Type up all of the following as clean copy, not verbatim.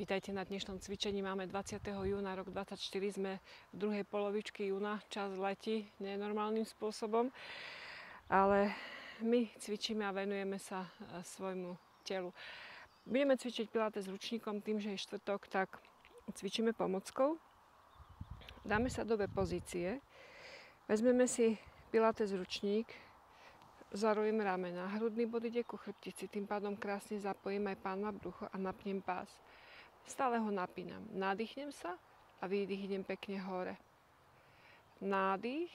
Vítajte na dnešnom cvičení. Máme 20. júna rok 2024, sme v druhej polovičky júna, čas letí nenormálnym spôsobom, ale my cvičíme a venujeme sa svojmu telu. Budeme cvičiť pilates s ručníkom, tým, že je štvrtok, tak cvičíme pomockou. Dáme sa do dve pozície, vezmeme si pilates ručník, zarujem ramena, hrudný bod ide ku chrbtici, tým pádom krásne zapojím aj pánva brucho a napnem pás. Stále ho napínam. Nadýchnem sa a výdych, idem pekne hore. Nádych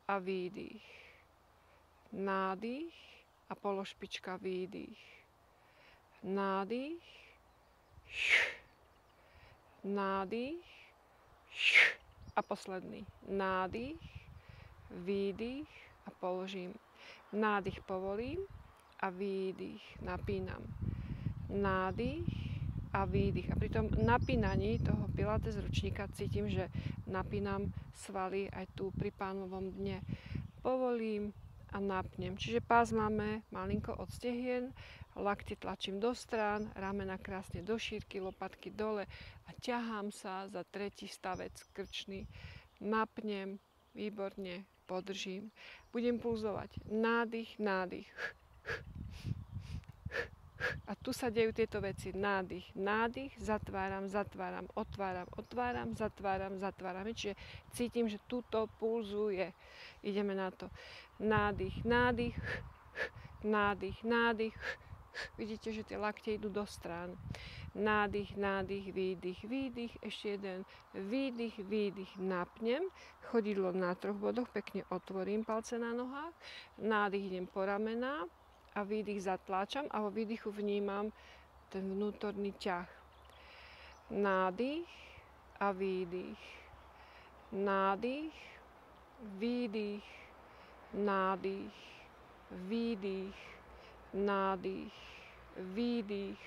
a výdych. Nádych a pološpička, výdych. Nádych. Nádych. A posledný. Nádych, výdych a položím. Nádych povolím a výdych napínam. Nádych a výdych. A pri tom napínaní toho pilates ručníka cítim, že napínam svaly aj tu pri pánovom dne. Povolím a napnem. Čiže pás máme malinko od stehien, lakte tlačím do strán, ramena krásne do šírky, lopatky dole a ťahám sa za tretí stavec krčný. Napnem, výborne, podržím. Budem pulzovať. Nádych, nádych. A tu sa dejú tieto veci. Nádych, nádych, zatváram, zatváram, otváram, otváram, zatváram, zatváram. Čiže cítim, že tuto pulzuje. Ideme na to. Nádych, nádych, nádych, nádych. Vidíte, že tie lakte idú do strán. Nádych, nádych, výdych, výdych. Ešte jeden. Výdych, výdych, napnem. Chodidlo na troch bodoch. Pekne otvorím palce na nohách. Nádych, idem po ramená. A výdych zatláčam a vo výdychu vnímam ten vnútorný ťah. Nádych a výdych. Nádych, výdych, nádych, výdych, nádych, výdych,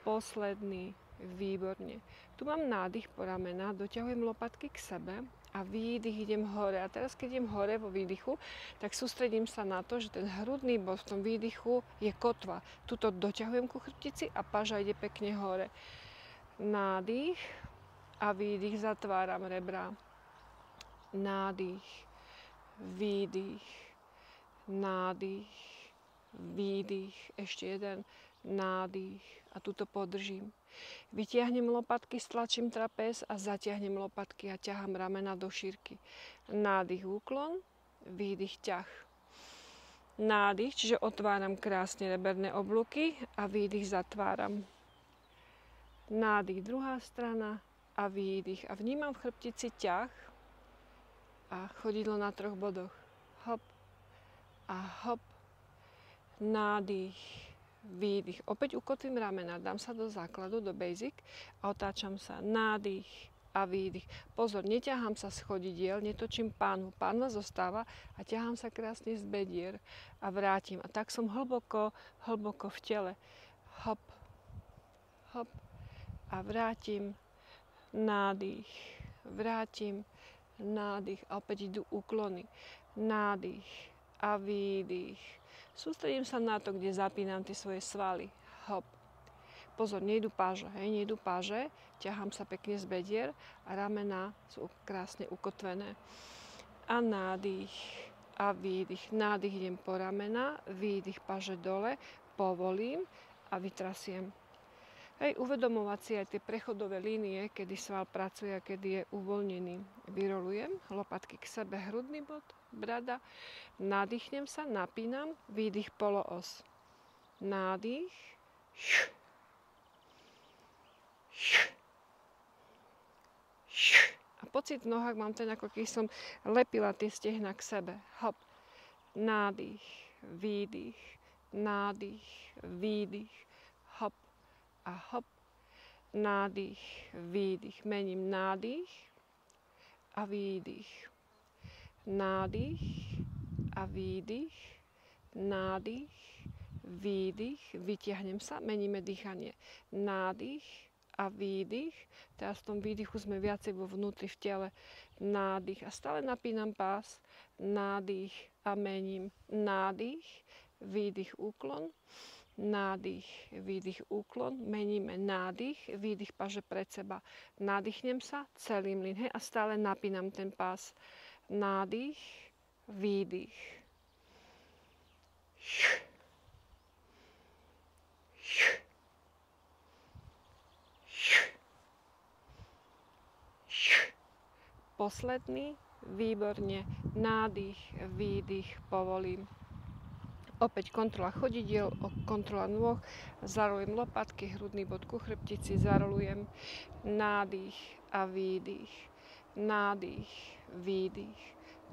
posledný, výborne. Tu mám nádych po ramenách, doťahujem lopatky k sebe a výdych, idem hore. A teraz, keď idem hore vo výdychu, tak sústredím sa na to, že ten hrudný bod v tom výdychu je kotva. Tuto doťahujem ku chrbtici a paža ide pekne hore. Nádych a výdych, zatváram rebra. Nádych, výdych, nádych, výdych, ešte jeden, nádych a tuto podržím. Vytiahnem lopatky, stlačím trapéz a zatiahnem lopatky a ťahám ramena do šírky. Nádych, úklon, výdych, ťah. Nádych, čiže otváram krásne reberné oblúky a výdych, zatváram. Nádych, druhá strana a výdych. A vnímam v chrbtici ťah a chodidlo na troch bodoch. Hop a hop. Nádych, výdych. Opäť ukotvím ramena, dám sa do základu, do basic a otáčam sa. Nádych a výdych. Pozor, neťahám sa z chodidiel, netočím pánvu. Pánva zostáva a ťahám sa krásne z bedier a vrátim. A tak som hlboko, hlboko v tele. Hop, hop a vrátim. Nádych, vrátim. Nádych a opäť idú úklony. Nádych a výdych. Sústredím sa na to, kde zapínam tie svoje svaly. Hop. Pozor, nejdu páže, nejdu páže. Ťahám sa pekne z bedier a ramená sú krásne ukotvené. A nádych a výdych. Nádych, idem po ramena, výdych, páže dole, povolím a vytrasiem. Uvedomovať si aj tie prechodové línie, kedy sval pracuje a kedy je uvoľnený. Vyrolujem, lopatky k sebe, hrudný bod, brada. Nadýchnem sa, napínam, výdych, poloos. Nádych. A pocit v nohách mám ten, ako keď som lepila tie stehna k sebe. Hop. Nádych, výdych, nádych, výdych, hop a hop. Nádych, výdych. Mením nádych a výdych. Nádych a výdych. Nádych, výdych. Vytiahnem sa, meníme dýchanie. Nádych a výdych. Teraz v tom výdychu sme viacej vo vnútri v tele. Nádych a stále napínam pás. Nádych a mením. Nádych, výdych, úklon. nádych, výdych, úklon, meníme nádych, výdych, paže pred seba, nádychnem sa, celý mlyn, hej, a stále napínam ten pás, nádych, výdych, posledný, výborne, nádych, výdych, povolím. Opäť kontrola chodidiel, kontrola nôh, zarolujem lopatky, hrudný bod ku chrbtici, zarolujem, nádych a výdych, nádych, výdych,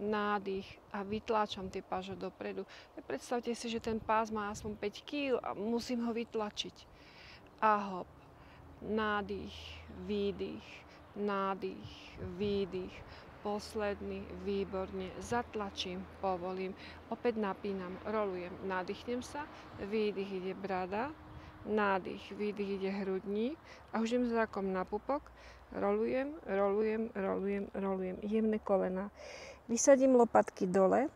nádych a vytláčam tie páže dopredu. Predstavte si, že ten pás má aspoň 5 kg a musím ho vytlačiť. A hop, nádych, výdych, nádych, výdych, posledný, výborne, zatlačím, povolím, opäť napínam, rolujem, nádychnem sa, výdych ide brada, nádych, výdych ide hrudník a už idem zrakom na pupok, rolujem, rolujem, rolujem, rolujem, jemné kolena. Vysadím lopatky dole,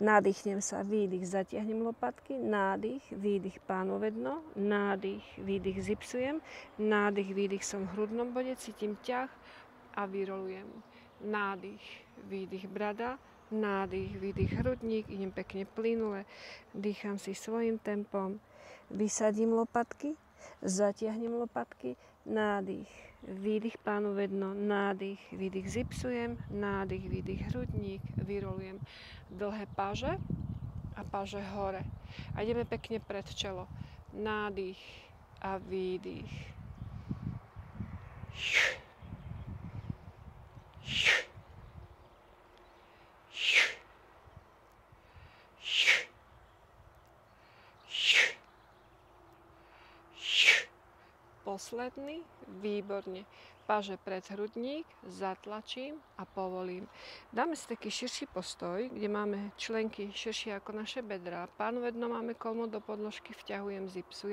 nádychnem sa, výdych, zatiahnem lopatky, nádych, výdych, pánové dno, nádych, výdych, zipsujem, nádych, výdych, som v hrudnom bode, cítim ťah a vyrolujem. Nádych, výdych, brada, nádych, výdych, hrudník, idem pekne plynule, dýcham si svojím tempom, vysadím lopatky, zatiahnem lopatky, nádych, výdych, pánové dno, nádych, výdych, zipsujem, nádych, výdych, hrudník, vyrolujem dlhé páže a páže hore. A ideme pekne pred čelo. Nádych a výdych. Posledný, výborne. Páže pred hrudník, zatlačím a povolím. Dáme si taký širší postoj, kde máme členky širšie ako naše bedrá. Pánové dno máme kolmo do podložky, vťahujem, zipsujem.